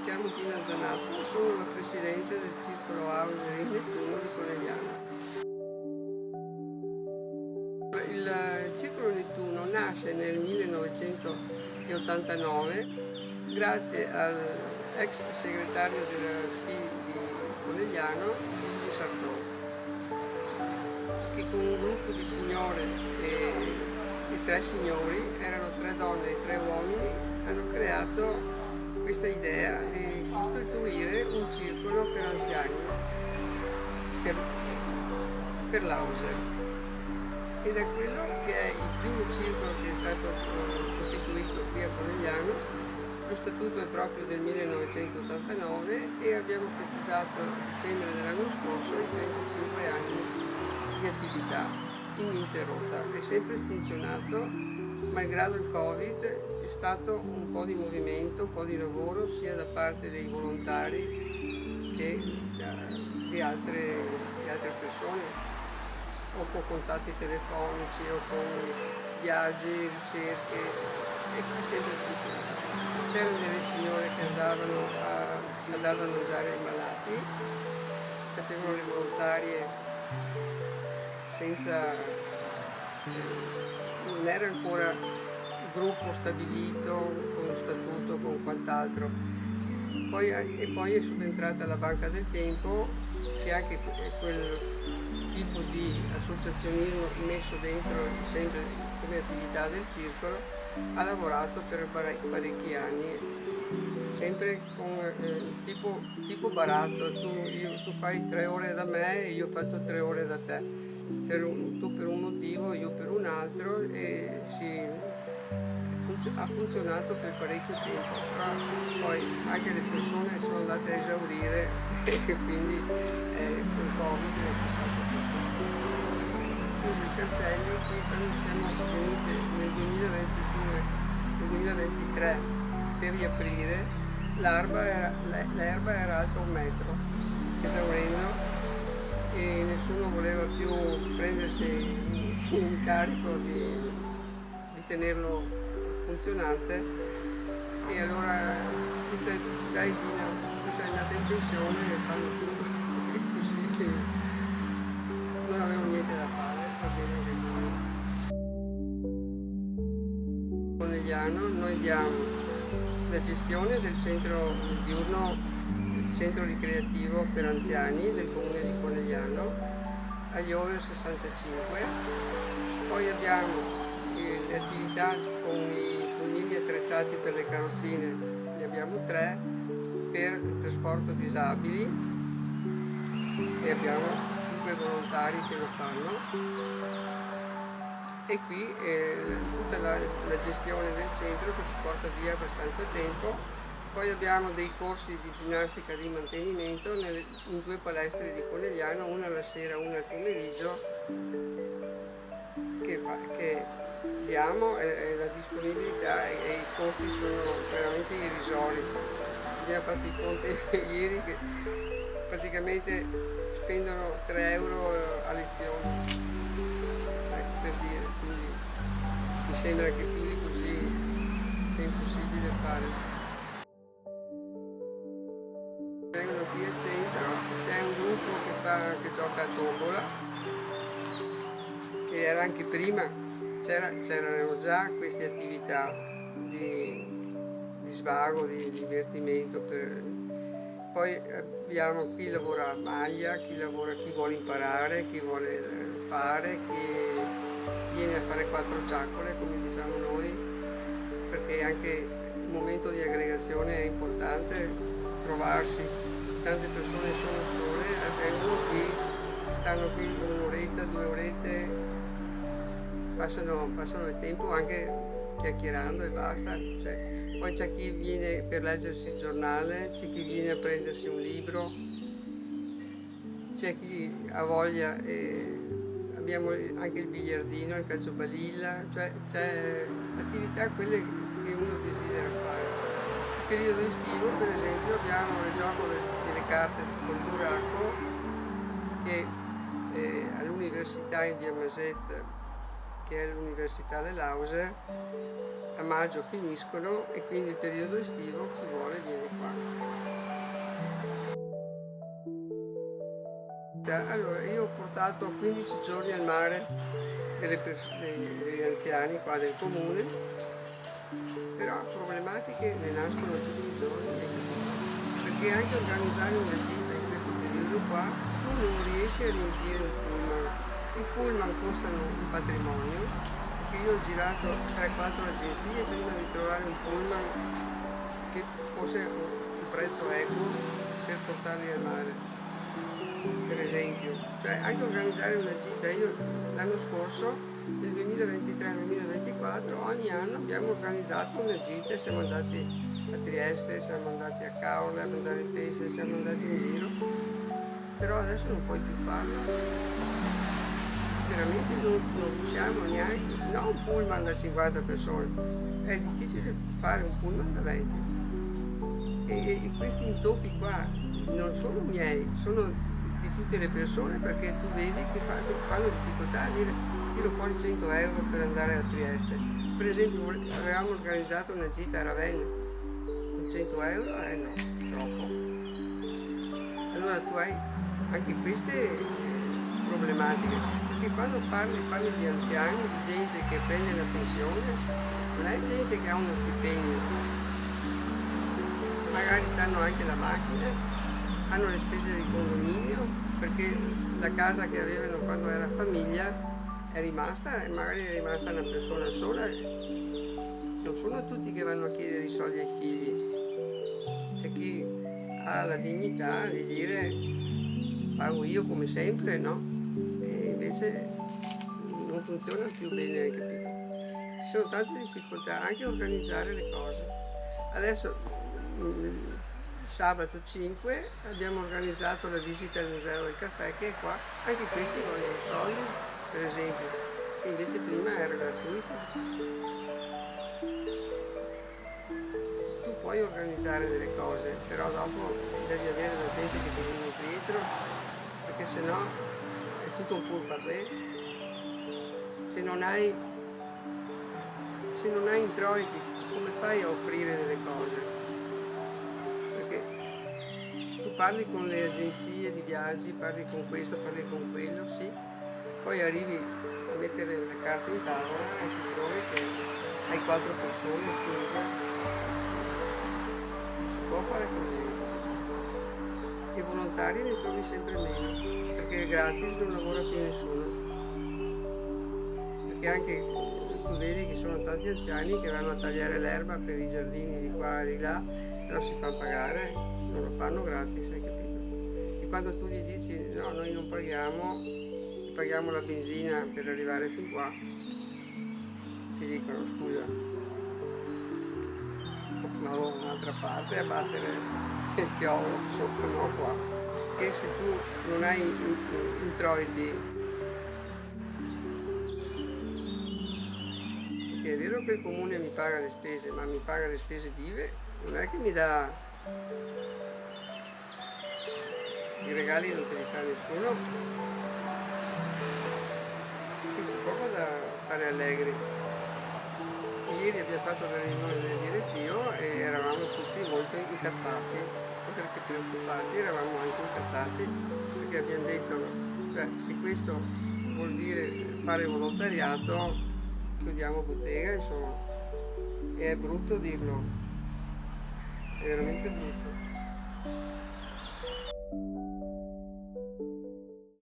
chiamo Tina Zanatta, sono la presidente del Circolo Auger in Nettuno di Conegliano. Il Circolo Nettuno nasce nel 1989 grazie all'ex segretario della SPI di Conegliano, Gigi Sartori, che con un gruppo di signore e 3 signori, erano 3 donne e 3 uomini, hanno creato questa idea di costituire un circolo per anziani, per l'Auser. Ed è quello che è il primo circolo che è stato costituito qui a Conegliano. Lo statuto è proprio del 1989 e abbiamo festeggiato a dicembre dell'anno scorso i 35 anni di attività ininterrotta. È sempre funzionato, malgrado il Covid. C'è stato un po' di movimento, un po' di lavoro sia da parte dei volontari che di altre persone, o con contatti telefonici o con viaggi, ricerche, e qui sempre funzionava. C'erano delle signore che andavano a dare da mangiare ai malati, facevano le volontarie senza, non era ancora gruppo stabilito con statuto, con quant'altro. Poi è subentrata la Banca del Tempo, che anche quel tipo di associazionismo messo dentro sempre come attività del circolo, ha lavorato per parecchi anni, sempre con tipo baratto. Tu fai 3 ore da me e io faccio 3 ore da te, tu per un motivo, io per un altro, e ha funzionato per parecchio tempo, però poi anche le persone sono andate a esaurire e quindi col Covid è cessato tutto. Chiuso i cancelli, qui quando siamo venuti nel 2023 per riaprire, l'erba era alta 1 metro, esaurendo, e nessuno voleva più prendersi in carico di tenerlo funzionante, e allora dai Dina, tu sei andata in pensione e fanno tutto così, che non avevo niente da fare, va bene così. Conegliano, noi diamo la gestione del centro diurno, centro ricreativo per anziani del comune di Conegliano agli over 65, poi abbiamo le attività con i pulmini attrezzati per le carrozzine, ne abbiamo 3 per il trasporto disabili e abbiamo 5 volontari che lo fanno, e qui tutta la gestione del centro che ci porta via abbastanza tempo. Poi abbiamo dei corsi di ginnastica di mantenimento in 2 palestre di Conegliano, una la sera, una al pomeriggio, che diamo, e la disponibilità e i costi sono veramente irrisori. Abbiamo fatto i conti ieri che praticamente spendono 3 euro a lezione, per dire, quindi mi sembra che più di così sia impossibile fare. Vengono qui al centro, c'è un gruppo che gioca a tombola, che era anche prima, c'erano già queste attività di svago, di divertimento. Poi abbiamo chi lavora a maglia, chi vuole imparare, chi vuole fare, chi viene a fare 4 giaccole, come diciamo noi, perché anche il momento di aggregazione è importante, trovarsi. Tante persone sono sole, vengono qui, stanno qui 1 oretta, 2 orette, passano il tempo anche chiacchierando e basta. Poi c'è chi viene per leggersi il giornale, c'è chi viene a prendersi un libro, c'è chi ha voglia, abbiamo anche il biliardino, il calciobalilla, cioè c'è attività quelle che uno desidera fare. Nel periodo estivo, per esempio, abbiamo il gioco delle carte col buracco, che all'università in via Masette, che è l'università dell'Auser, a maggio finiscono e quindi il periodo estivo chi vuole viene qua. Allora, io ho portato 15 giorni al mare degli anziani qua del comune, però problematiche ne nascono tutti i giorni, perché anche organizzare una gita in questo periodo qua, tu non riesci a riempire un pullman. I pullman costano un patrimonio, perché io ho girato 3-4 agenzie prima di trovare un pullman che fosse un prezzo equo per portarli al mare. Per esempio, cioè anche organizzare una gita, io l'anno scorso, nel 2023-2024, ogni anno abbiamo organizzato una gita, siamo andati a Trieste, siamo andati a Caorle a mangiare il pesce, siamo andati in giro, però adesso non puoi più farlo, veramente non riusciamo neanche, no un pullman da 50 persone, è difficile fare un pullman da 20 e questi intoppi qua non sono miei, sono di tutte le persone, perché tu vedi che fanno difficoltà a dire tiro fuori 100 euro per andare a Trieste. Per esempio avevamo organizzato una gita a Ravenna con 100 euro, no, troppo. Allora tu hai anche queste problematiche, perché quando parli di anziani, di gente che prende la pensione, non è gente che ha uno stipendio, magari hanno anche la macchina, hanno le spese di condominio, perché la casa che avevano quando era famiglia è rimasta e magari è rimasta una persona sola. Non sono tutti che vanno a chiedere i soldi ai figli, c'è chi ha la dignità di dire pago io come sempre, no? E invece non funziona più bene, hai capito? Ci sono tante difficoltà anche a organizzare le cose. Adesso sabato 5 abbiamo organizzato la visita al Museo del Caffè che è qua, anche questi vogliono soldi, per esempio, che invece prima era gratuito. Tu puoi organizzare delle cose, però dopo devi avere la gente che ti viene dietro, perché sennò è tutto un pourparlers. Se non hai introiti, come fai a offrire delle cose? Parli con le agenzie di viaggi, parli con questo, parli con quello, sì, poi arrivi a mettere le carte in tavola e ti trovi che hai 4 persone, 5, non si può fare così. I volontari ne trovi sempre meno, perché gratis non lavora più nessuno, perché anche tu vedi che sono tanti anziani che vanno a tagliare l'erba per i giardini di qua e di là, però si fanno pagare, non lo fanno gratis. Quando tu gli dici no, noi non paghiamo, paghiamo la benzina per arrivare fin qua, ti dicono scusa, vado da un'altra parte a battere il chiodo sopra, no qua, che se tu non hai introiti, perché è vero che il comune mi paga le spese, ma mi paga le spese vive, non è che mi dà. I regali non te li fa nessuno, qui c'è poco da stare allegri. Ieri abbiamo fatto la riunione del direttivo e eravamo tutti molto incazzati, oltre che preoccupati, eravamo anche incazzati perché abbiamo detto, cioè se questo vuol dire fare volontariato, chiudiamo bottega, insomma, e è brutto dirlo, è veramente brutto.